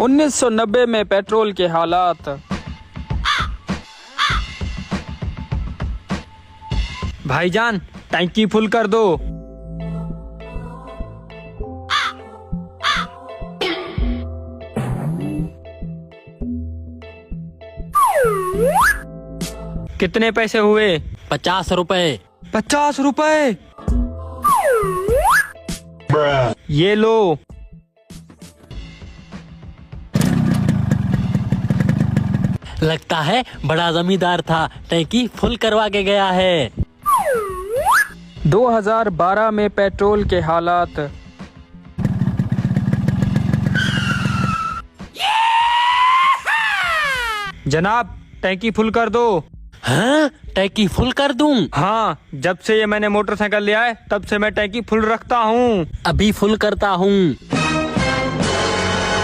1990 में पेट्रोल के हालात। भाईजान टंकी फुल कर दो। कितने पैसे हुए? 50 रुपए। 50 रुपए? ये लो। लगता है बड़ा जमींदार था, टंकी फुल करवा के गया है। 2012 में पेट्रोल के हालात। जनाब टंकी फुल कर दो। हाँ, टंकी फुल कर दूं? हाँ, जब से ये मैंने मोटरसाइकिल लिया है तब से मैं टंकी फुल रखता हूँ। अभी फुल करता हूँ।